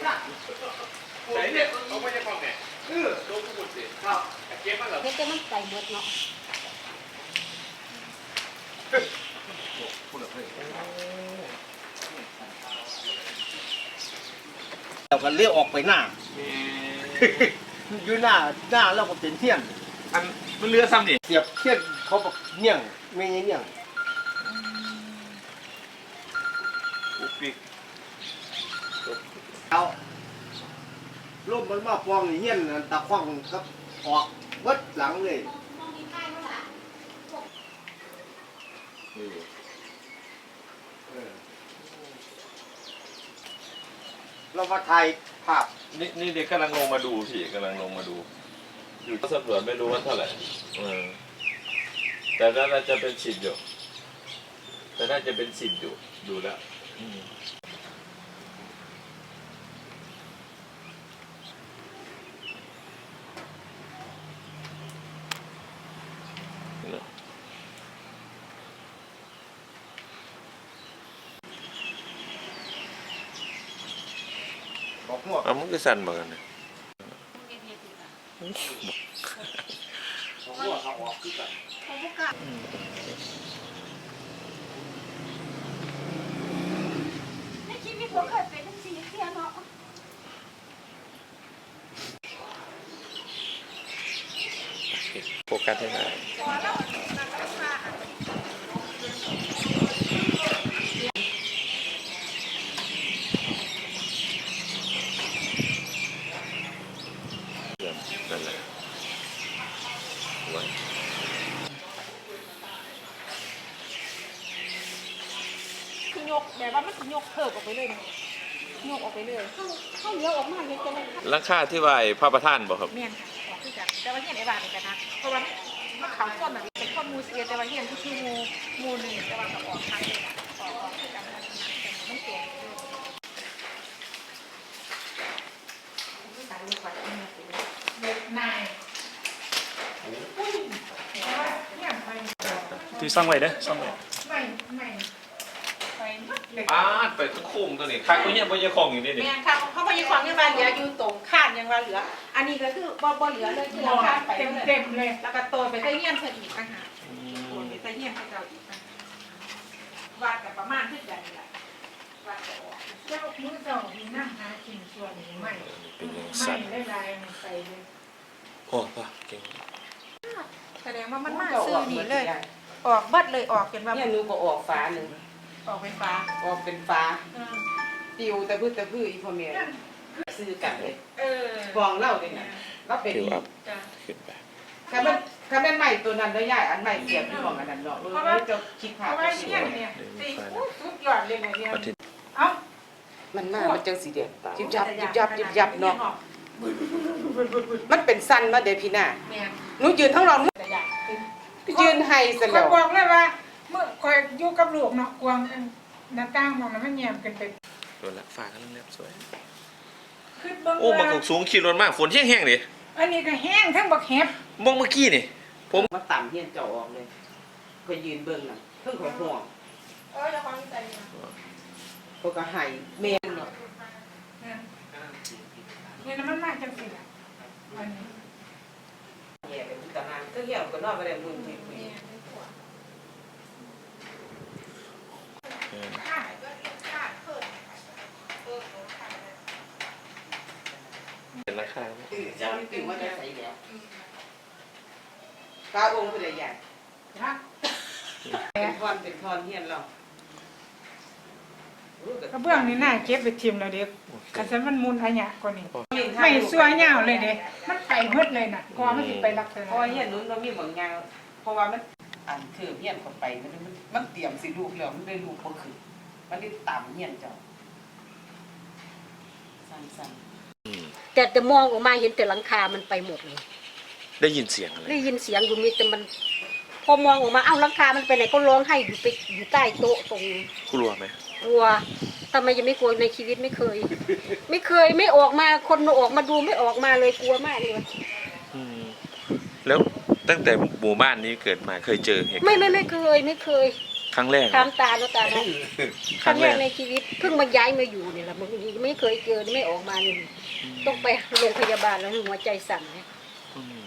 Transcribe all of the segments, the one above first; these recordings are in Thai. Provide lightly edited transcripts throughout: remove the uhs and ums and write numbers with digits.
ไหนเนี่ยเขาไม่ใช่ความแหน่ลงทุนสิครับเก็บมาเหรอ เฮ็ดจะมันใส่หมดเนาะเราก็เลี้ยวออกไปหน้าอยู่หน้าเราก็เป็นเที่ยง อันมันเรือซ้ำนี่ เสียบเที่ยงเขาบอกเนี่ยงไม่เนี่ยง ปุ๊กปิ๊ก เอารูปมันมาปองเฮี้ยนตะคว่ำครับออกเบิดหลังเลยเรามาถ่ายภาพ นี่เด็กกำลังลงมาดูพี่กำลังลงมาดู อยู่สำรวจไม่รู้ว่าเท่าไหร่แต่น่าจะเป็น10อยู่แต่น่าจะเป็น10อยู่ดูแล้วบอกหมด มันก็สั่นเหมือนกันนะ บอกหมดเขาออกคือกัน ในชีวิตบ่เคยเป็นจังซี่เที่ยเนาะ โฟกัสให้หน่อยนั่นแหละไว้ คือยกแบบว่ามันยกเถิบออกไปเลยนะยกออกไปเลย เข้าเลี้ยวออกมาเฮ็ดจังได๋ ราคาที่ว่าพระประธานบอกครับ เมียนค่ะออกคือกันแต่ว่าเฮียนไอ้บ้านนี่กันนะเพราะว่ามันเขาต้นน่ะเป็นข้อมูลเสียแต่ว่าเฮียนคือมูหนึ่งแต่ว่าก็ออกทางเลยนะออกคือกันนะแต่มันเสียเด็กนายอุ้ยเนี่ยไป ที่ซ่องไว้เด้อซ่องไว้ ไม่ไปเด็ก ไปทั้งคุ้มตัวนี้คักก็ยังไม่ยังคงอยู่นี่นี่ แม่ค่ะเขาพยาความยังว่าเหลืออยู่ตรงข้านยังว่าเหลือ อันนี้ก็คือบ่เหลือเลยคือเราข้ามไปเต็มเลยแล้วก็โตไปใส่เงี้ยนเพิ่นอีกต่างหากโตไปใส่เงี้ยนเพิ่นเก่าอีกต่างหากวัดกับประมาณคือกันนี่แหละวัดก็ออก เจ้ามือเจ้ามีนั่งหากินส่วนนี้ไม่ เป็นยัง ไม่ สั่น ได้ลายมันไปเลย โอ้ป่ะเก่ง แสดงว่ามันมาซื้อนี่เลย ออกเบิดเลยออกจนว่า เนี่ยหนูก็ออกฟ้าหนึ่ง ออกไฟฟ้า ออกเป็นฟ้าติวแต่พื้อีพ่อแม่ซื้อกันเลย เออ ฟองเล่าเลยนะเราเป็น ผิวอัพ จ้ะ ขึ้นไป คันมันใหม่ตัวนั้นแล้วยายอันใหม่เสียบที่ของอันนั้นเนาะจะคิด เพ หา ราะ ก็ ว่า สว เนี่ย ย เนี่ยสิสุดยอดเลยเนี่ย อาทิตย์ เอ้า มันมามันจังสีเดียวยิบยับเนาะมันเป็นสั้นมาเดี๋ยวพี่น่ะ แม่ หนูยืนทั้งรอน แต่อยากเป็น ยืนให้ซะ ค แล้ น ว บอกเลยว่าเมื่อคอยอยู่กับลูกเนาะกวางหน้าต่างมองแล้วมันแยมกันไป โดนละฝากกันเรียบสวย คือเบิ่ง โอ้มันกสูงขี่รถมากฝนแห้งๆดิ อันนี้ก็แห้งทั้งบักแฮบ มองเมื่อกี้นี่ มาต่ำเฮียนเจ้าออกเลยก็ยืนเบิ่งน่ะเพิ่งข่อยห่วง จะความใจนะ เขาก็ให้แม่เนาะ เนี่ยมันมากจังสิล่ะอันนี้ แย่เป็นตารางก็เหี่ยวก็นอนบ่ได้มื้อนี้ เป็นราคาไหม เจ้านี่ตื่นว่าจะใส่แล้วตาองค์ผู้ใดใหญ่ นะ เป็นทอนเฮียนเรา กระเบื้องนี่น่าเก็บไปทิมแล้วเด็กคันฉันมันมูลอันยะกว่านี้ไม่สวยยาวเลยเด้มันไปหมดเลยน่ะกว่ามันสิไปลักษ เพ ณะ ราะว่าเฮียนนู้นเรามีบางอย่างเพราะว่ามันอันเถื่อเฮียนเข้าไปมันเตรียมสิลูกแล้วมันได้ลูกบ่ขึ้นมันได้ต่ำเฮียนเจ้าสั่น แต่มองออกมาเห็นแต่หลังคามันไปหมดเลย ได้ยินเสียงอะไร ได้ยินเสียงอยู่มีแต่มัน พอมองออกมาเอ้าหลังคามันไปไหนก็ร้องให้อยู่ไปอยู่ใต้โต๊ะตรง กลัวไหม กลัวทำไมยังไม่กลัวในชีวิตไม่เคย ไม่ออกมาคนออกมาดูไม่ออกมาเลยกลัวมากเลย แล้วตั้งแต่หมู่บ้านนี้เกิดมาเคยเจอเหตุการณ์ ไม่เคย ครั้งแรก ตามตาแล้วตานะครั้งแรกในชีวิตเพิ่งมาย้ายมาอยู่เนี่ยแหละไม่เคยเจอไม่ออกมานี่ต้องไปโรงพยาบาลแล้วหัวใจสั่นเนี่ย อืม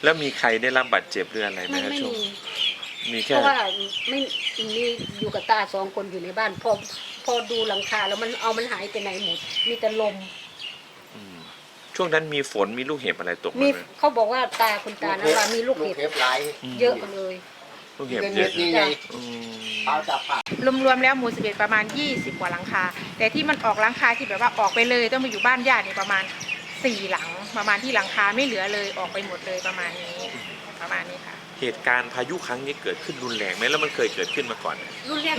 แล้วมีใครได้รับบาดเจ็บหรืออะไรไหม ไม่ ครับ ไม่ ช่วง มี มี เพ แค่ ราะว่าไม่มีอยู่กับตา2 คนอยู่ในบ้านพอดูหลังคาแล้วมันหายไปไหนหมดมีแต่ลม อืมช่วงนั้นมีฝนมีลูกเห็บอะไรตก มี ไหม เขาบอกว่าตาคุณตานะว่ามีลูกเห็บ หลาย เยอะเลย ลูกเห็บ เป็น เย เม็ อะ ดใหญ่ อืม ๆเอาจากผ่าร วมๆแล้วหมู่11ประมาณ20 กว่าหลังคา แต่ที่มันออกหลังคาที่แบบว่าออกไปเลยต้องมาอยู่บ้านญาติเนี่ยประมาณ4 หลังประมาณที่หลังคาไม่เหลือเลยออกไปหมดเลยประมาณนี้ค่ะ เหตุการณ์พายุครั้งนี้เกิดขึ้นรุนแรงไหมแล้วมันเคยเกิดขึ้นมาก่อนไหม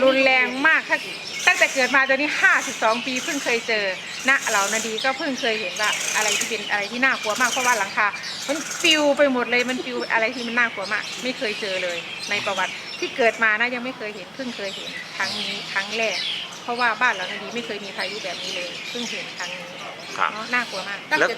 รุนแรงมากตั้งแต่เกิดมาตอนนี้52 ปีเพิ่งเคยเจอณเรานาดีก็เพิ่งเคยเห็นว่าอะไรที่เป็นอะไรที่น่ากลัวมากเพราะว่าหลังคามันปิวไปหมดเลยมันปิวอะไรที่มันน่ากลัวมากไม่เคยเจอเลยในประวัติที่เกิดมานะยังไม่เคยเห็นเพิ่งเคยเห็นครั้งนี้ครั้งแรกเพราะว่าบ้านเรานาดีไม่เคยมีพายุแบบนี้เลยเพิ่งเห็นครั้งนี้ ครับ เนาะน่ากลัวมาก แล้ว